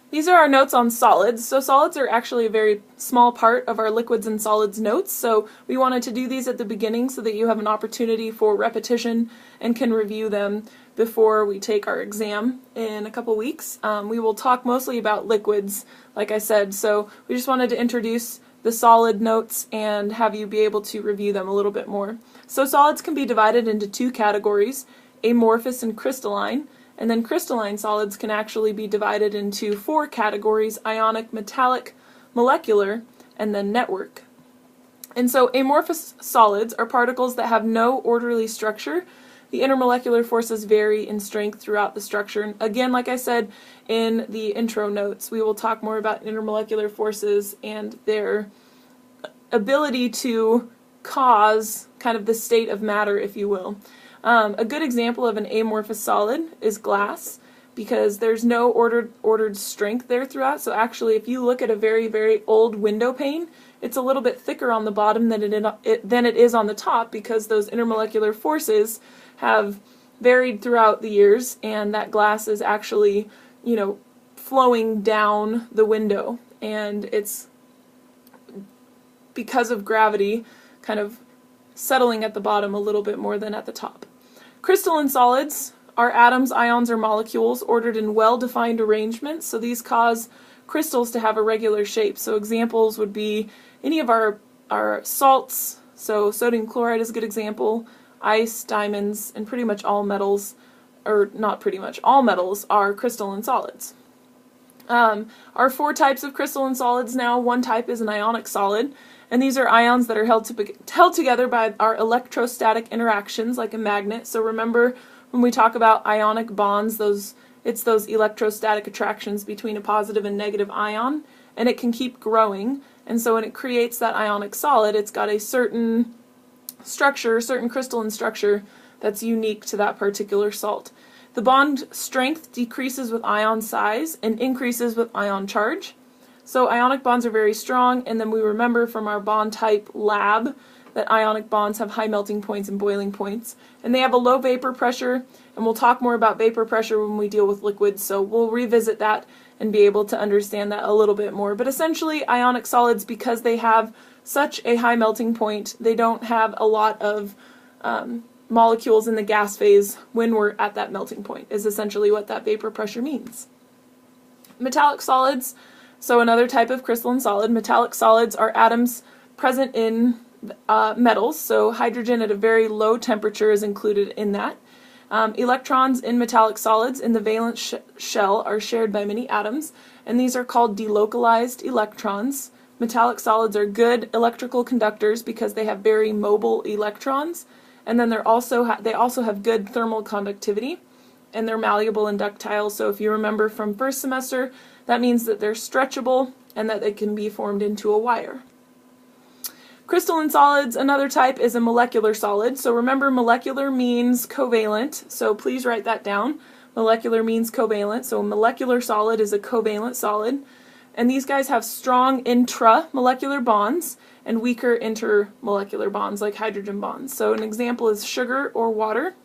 These are our notes on solids. So solids are actually a very small part of our liquids and solids notes. So we wanted to do these at the beginning so that you have an opportunity for repetition and can review them before we take our exam in a couple weeks. We will talk mostly about liquids, like I said. So we just wanted to introduce the solid notes and have you be able to review them a little bit more. So solids can be divided into two categories, amorphous and crystalline. And then crystalline solids can actually be divided into four categories: ionic, metallic, molecular, and then network. And so amorphous solids are particles that have no orderly structure. The intermolecular forces vary in strength throughout the structure. And again, like I said in the intro notes, we will talk more about intermolecular forces and their ability to cause kind of the state of matter, if you will. A good example of an amorphous solid is glass, because there's no ordered strength there throughout. So actually, if you look at a very, very old window pane, it's a little bit thicker on the bottom than it is on the top, because those intermolecular forces have varied throughout the years, and that glass is actually, flowing down the window, and it's because of gravity kind of settling at the bottom a little bit more than at the top. Crystalline solids are atoms, ions, or molecules ordered in well-defined arrangements, so these cause crystals to have a regular shape. So examples would be any of our salts, so sodium chloride is a good example, ice, diamonds, and pretty much all metals, or not pretty much, all metals are crystalline solids. Our four types of crystalline solids now: one type is an ionic solid, and these are ions that are held together by our electrostatic interactions, like a magnet. So remember, when we talk about ionic bonds, it's those electrostatic attractions between a positive and negative ion, and it can keep growing. And so when it creates that ionic solid, it's got a certain structure, certain crystalline structure that's unique to that particular salt. The bond strength decreases with ion size and increases with ion charge. So ionic bonds are very strong, and then we remember from our bond type lab that ionic bonds have high melting points and boiling points, and they have a low vapor pressure, and we'll talk more about vapor pressure when we deal with liquids, so we'll revisit that and be able to understand that a little bit more. But essentially, ionic solids, because they have such a high melting point, they don't have a lot of molecules in the gas phase when we're at that melting point, is essentially what that vapor pressure means. Metallic solids, so another type of crystalline solid. Metallic solids are atoms present in metals, so hydrogen at a very low temperature is included in that. Electrons in metallic solids in the valence shell are shared by many atoms, and these are called delocalized electrons. Metallic solids are good electrical conductors because they have very mobile electrons, and then they also have good thermal conductivity, and they're malleable and ductile. So if you remember from first semester, that means that they're stretchable and that they can be formed into a wire. Crystalline solids, another type, is a molecular solid. So remember, molecular means covalent, so please write that down. Molecular means covalent, so a molecular solid is a covalent solid. And these guys have strong intramolecular bonds and weaker intermolecular bonds, like hydrogen bonds. So an example is sugar or water.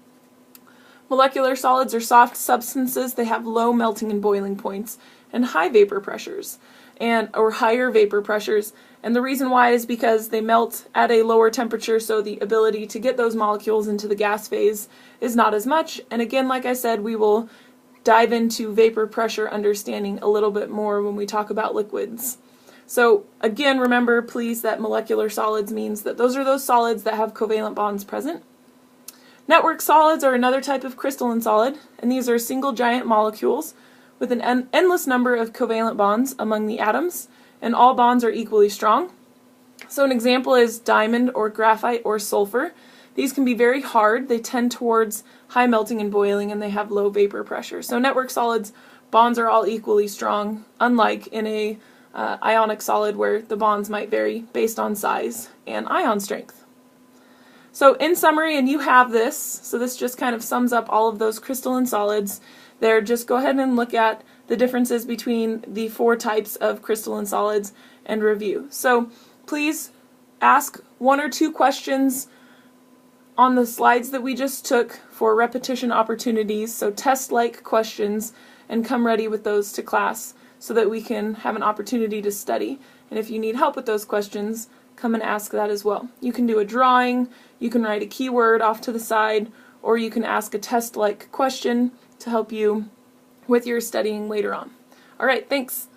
Molecular solids are soft substances. They have low melting and boiling points and high vapor pressures, or higher vapor pressures. And the reason why is because they melt at a lower temperature, so the ability to get those molecules into the gas phase is not as much. And again, like I said, we will dive into vapor pressure understanding a little bit more when we talk about liquids. So again, remember please that molecular solids means that those are those solids that have covalent bonds present. Network solids are another type of crystalline solid, and these are single giant molecules with an endless number of covalent bonds among the atoms, and all bonds are equally strong. So an example is diamond or graphite or sulfur. These can be very hard. They tend towards high melting and boiling, and they have low vapor pressure. So network solids, bonds are all equally strong, unlike in a ionic solid where the bonds might vary based on size and ion strength. So in summary, and you have this, so this just kind of sums up all of those crystalline solids there. Just go ahead and look at the differences between the four types of crystalline solids and review. So please ask one or two questions on the slides that we just took for repetition opportunities, so test-like questions, and come ready with those to class so that we can have an opportunity to study. And if you need help with those questions, come and ask that as well. You can do a drawing, you can write a keyword off to the side, or you can ask a test-like question to help you with your studying later on. All right, thanks.